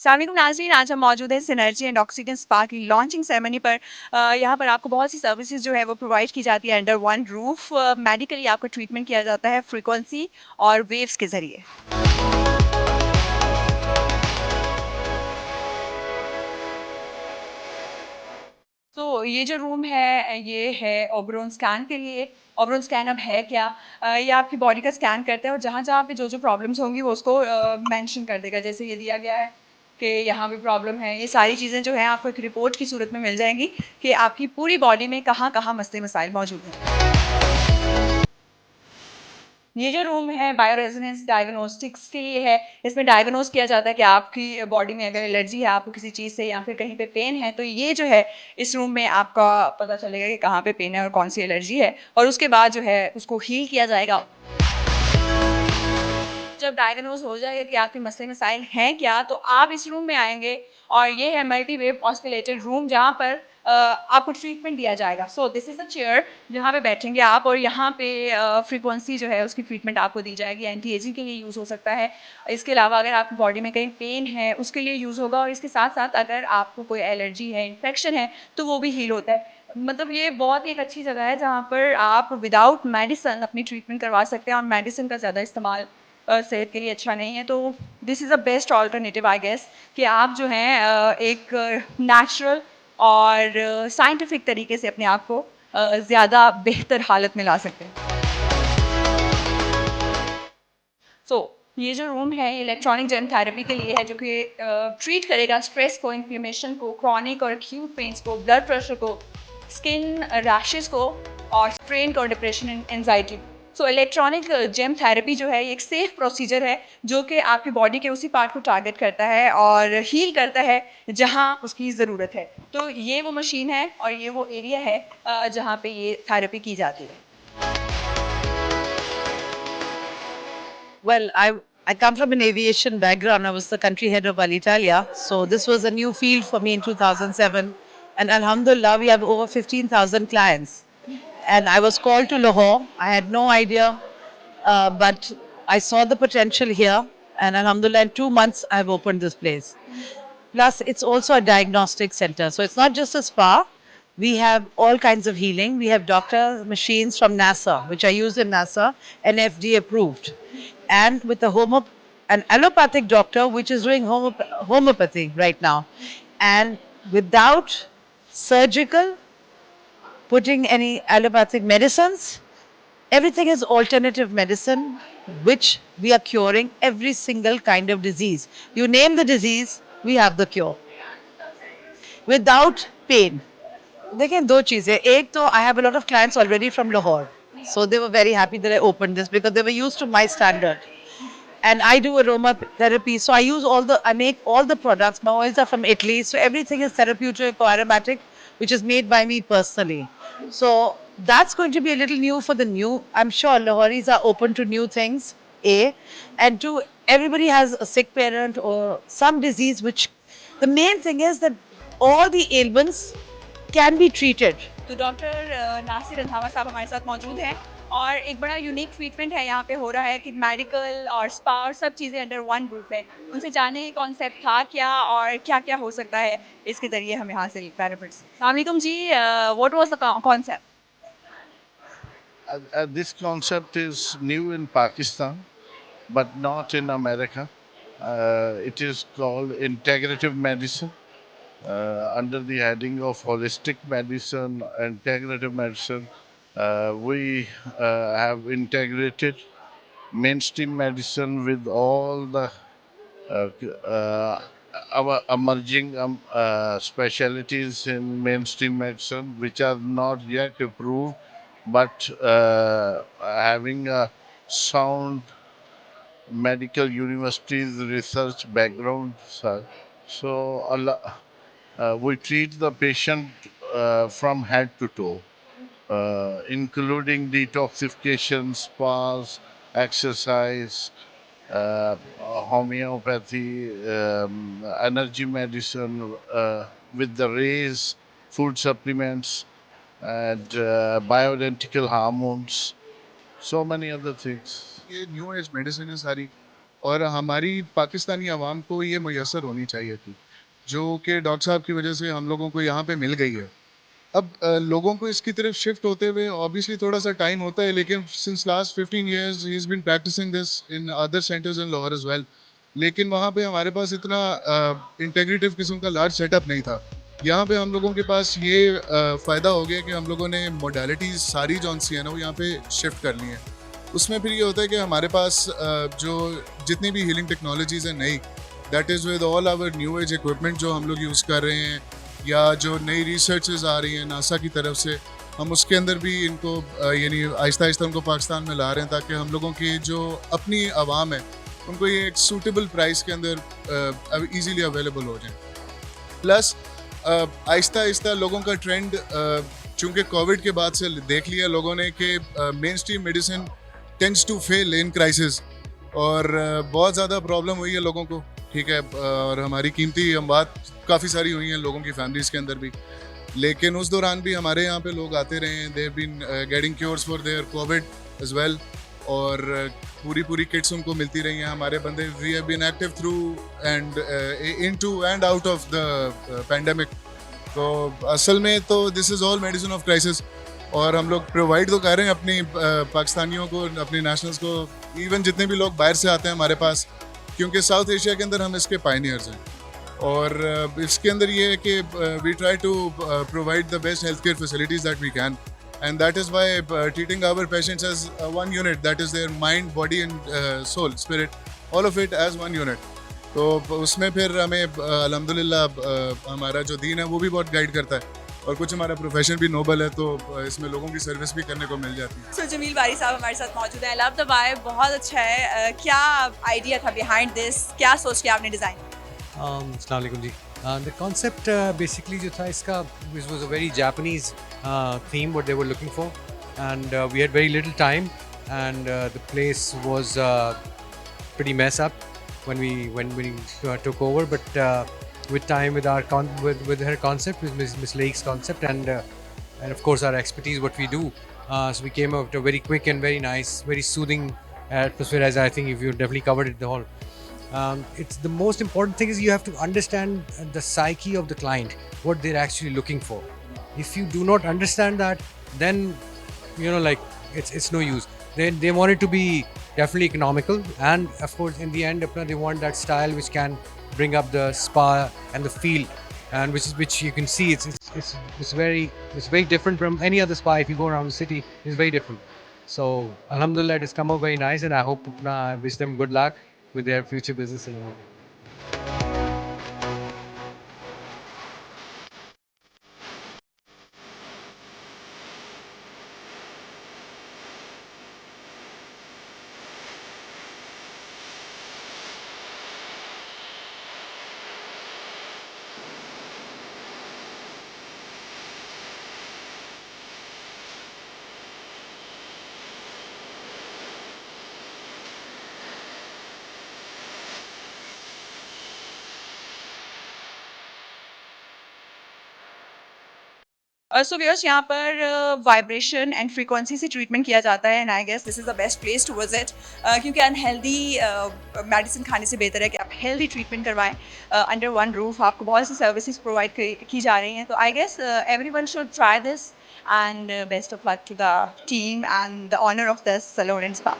अस्सलाम नाज़रीन, आज हम मौजूद हैं सिनर्जी एंड ऑक्सीजन स्पा की लॉन्चिंग सेरेमनी पर। यहाँ पर आपको बहुत सी सर्विसेज जो है वो प्रोवाइड की जाती है अंडर वन रूफ। मेडिकली आपको ट्रीटमेंट किया जाता है फ्रीक्वेंसी और वेव्स के ज़रिए। तो ये जो रूम है ये है ओबरॉन स्कैन के लिए। ओबरॉन स्कैन अब है क्या? ये आपकी बॉडी का स्कैन करता है और जहाँ-जहाँ पे जो-जो प्रॉब्लम्स होंगी वो उसको मेंशन कर देगा। जैसे ये दिया गया है कि यहाँ पे प्रॉब्लम है। ये सारी चीज़ें जो हैं आपको एक रिपोर्ट की सूरत में मिल जाएँगी कि आपकी पूरी बॉडी में कहाँ-कहाँ मसले-मसाइल मौजूद हैं। ये जो रूम है बायो रेजोनेंस डायग्नोस्टिक्स के लिए है। इसमें डायग्नोस किया जाता है कि आपकी बॉडी में अगर एलर्जी है आपको किसी चीज़ से या फिर कहीं पे पेन है, तो ये जो है इस रूम में आपका पता चलेगा कि कहाँ पे पेन है और कौन-सी एलर्जी है और उसके बाद जो है उसको हील किया जाएगा। जब डायग्नोज़ हो जाएगा कि आपके मसले मसाइल हैं क्या, तो आप इस रूम में आएँगे और ये है मल्टी वेव ऑस्किलेटेड रूम जहाँ पर आपको ट्रीटमेंट दिया जाएगा। So this is a chair जहाँ पे बैठेंगे आप और यहाँ पे फ्रीक्वेंसी जो है उसकी ट्रीटमेंट आपको दी जाएगी। एंटी एजिंग के लिए यूज़ हो सकता है। इसके अलावा अगर आपकी बॉडी में कहीं पेन है, उसके लिए यूज़ होगा और इसके साथ-साथ अगर आपको कोई एलर्जी है, इन्फेक्शन है, तो वो भी हील होता है। मतलब ये बहुत ही एक अच्छी जगह है जहाँ पर आप विदाउट मेडिसिन अपनी ट्रीटमेंट करवा सकते हैं और मेडिसिन का ज़्यादा इस्तेमाल सेहत के लिए अच्छा नहीं है। तो this is the best alternative I guess कि आप जो हैं एक नेचुरल और साइंटिफिक तरीके से अपने आप को ज़्यादा बेहतर हालत में ला सकते हैं। सो ये जो रूम है इलेक्ट्रॉनिक जेम थेरेपी के लिए है जो कि ट्रीट करेगा स्ट्रेस को, इन्फ्लेमेशन को, क्रॉनिक और एक्यूट पेन्स को, ब्लड प्रेशर को, स्किन रैशेस को और स्ट्रेन को, depression and anxiety. So electronic gem therapy जो है ये एक सेफ प्रोसीजर है जो कि आपकी बॉडी के उसी पार्ट को टारगेट करता है और हील करता है जहाँ उसकी ज़रूरत है। तो ये वो मशीन है और ये वो एरिया है जहाँ पे ये थेरेपी की जाती है। Well, I come from an aviation background. I was the country head of Alitalia. So this was a new field for me in 2007. And Alhamdulillah, we have over 15,000 clients. And I was called to Lahore. I had no idea, but I saw the potential here. And Alhamdulillah, in 2 months, I've opened this place. Plus, it's also a diagnostic center. So it's not just a spa. We have all kinds of healing. We have doctor machines from NASA, which are used in NASA and FDA approved. And with an allopathic doctor, which is doing homeopathy right now. And without surgical, putting any allopathic medicines, everything is alternative medicine, which we are curing every single kind of disease. You name the disease, we have the cure without pain. देखिए दो चीज़ें एक तो I have a lot of clients already from Lahore so they were very happy that I open this because they were used to my standard and I do aromatherapy. So I make all the products. My oils are from Italy. So everything is therapeutic or aromatic, which is made by me personally. So that's going to be a little new for the new. I'm sure Lahoris are open to new things, A. And two, everybody has a sick parent or some disease, which the main thing is that all the ailments can be treated. तो doctor Nasir Randhawa साहब हमारे साथ मौजूद हैं और एक बड़ा unique treatment है यहाँ पे हो रहा है कि मेडिकल और स्पा और सब चीज़ें अंडर वन रूफ है। उनसे जाने ये कॉन्सेप्ट था क्या और क्या-क्या हो सकता है इसके ज़रिए हमें हासिल बेनिफिट्स। अस्सलाम वालेकुम जी what was the concept? This concept is new in Pakistan, but not in America. It is called integrative medicine under the heading of holistic medicine, integrative medicine. We have integrated mainstream medicine with all the uh, uh, our emerging specialties in mainstream medicine, which are not yet approved, but having a sound medical universities research background. So we treat the patient from head to toe, including detoxification, spas, exercise, homeopathy, energy medicine, with the rays, food supplements, and bioidentical hormones, so many other things. ये new age medicine है सारी और हमारी पाकिस्तानी आवाम को ये मैसर होनी चाहिए थी, जो कि डॉक्टर साहब की वजह से हम लोगों को यहाँ पे मिल गई है। अब लोगों को इसकी तरफ शिफ्ट होते हुए ऑब्वियसली थोड़ा सा टाइम होता है, लेकिन since last 15 years he is been practising this in other centres in Lahore as well. लेकिन वहाँ पे हमारे पास इतना इंटेग्रेटिव किस्म का लार्ज सेटअप नहीं था। यहाँ पे हम लोगों के पास ये फ़ायदा हो गया कि हम लोगों ने मोडालिटीज़ सारी जौन सी है ना वो यहाँ पे शिफ्ट कर ली हैं। उसमें फिर ये होता है कि हमारे पास जो जितनी भी हीलिंग टेक्नोलॉजीज़ हैं नई, that is with all our new age equipment जो हम लोग यूज़ कर रहे हैं, या जो नई रिसर्चेज आ रही हैं नासा की तरफ से, हम उसके अंदर भी इनको यानी आहिस्ता आहिस्ता उनको पाकिस्तान में ला रहे हैं, ताकि हम लोगों की जो अपनी आवाम है उनको ये एक सूटेबल प्राइस के अंदर इजीली अवेलेबल हो जाए। प्लस आहिस्ता आहिस्ता लोगों का ट्रेंड चूँकि कोविड के बाद से देख लिया लोगों ने कि mainstream medicine tends to fail in crisis, और बहुत ज़्यादा प्रॉब्लम हुई है लोगों को, ठीक है, और हमारी कीमती अमवात काफ़ी सारी हुई हैं लोगों की फैमिलीज़ के अंदर भी। लेकिन उस दौरान भी हमारे यहाँ पे लोग आते रहे हैं, they've been getting cures for their covid as well, और पूरी किट्स उनको मिलती रही हैं। हमारे बंदे we have been active through and into and out of the pandemic. तो असल में तो this is all medicine of crisis, और हम लोग प्रोवाइड तो कर रहे हैं अपनी पाकिस्तानियों को, अपनी नेशनल्स को, इवन जितने भी लोग बाहर से आते हैं हमारे पास, क्योंकि साउथ एशिया के अंदर हम इसके पायनियर्स हैं। और इसके अंदर ये है कि we try to provide the best health care facilities that we can, and that is why treating our patients as one unit, that is their mind, body and soul, spirit, all of it as one unit. तो उसमें फिर हमें अल्हम्दुलिल्लाह हमारा जो दीन है वो भी बहुत गाइड करता है, और कुछ हमारा प्रोफेशन भी नोबल है, तो इसमें लोगों की सर्विस भी करने को मिल जाती है। सो जमील बारी साहब हमारे साथ मौजूद हैं। आई लव द वाइब, बहुत अच्छा है। क्या आइडिया था बिहाइंड दिस, क्या सोच के आपने डिज़ाइन? अस्सलाम वालेकुम जी। द कॉन्सेप्ट बेसिकली जो था इसका, this was a very Japanese theme what they were looking for, and we had very little time, and the place was pretty mess up when we took over, but with time, with our with her concept, with Miss Lake's concept, and of course our expertise, what we do, so we came out a very quick and very nice, very soothing atmosphere, as I think if you definitely covered it the whole. It's the most important thing is you have to understand the psyche of the client, what they're actually looking for. If you do not understand that, then like it's no use. They want it to be definitely economical, and of course in the end they want that style which can bring up the spa and the feel, and which you can see it's very different from any other spa. If you go around the city, it's very different. So alhamdulillah, it has come out very nice, and I hope I wish them good luck with their future business and all. So viewers, यहाँ पर vibration and frequency से treatment किया जाता है, and I guess this is the best place to visit, क्योंकि unhealthy medicine खाने से बेहतर है कि आप हेल्दी ट्रीटमेंट करवाएं अंडर वन रूफ। आपको बहुत सी सर्विसेज प्रोवाइड की जा रही हैं, तो I guess everyone should try this, and best of luck to the team and the owner of this salon and spa.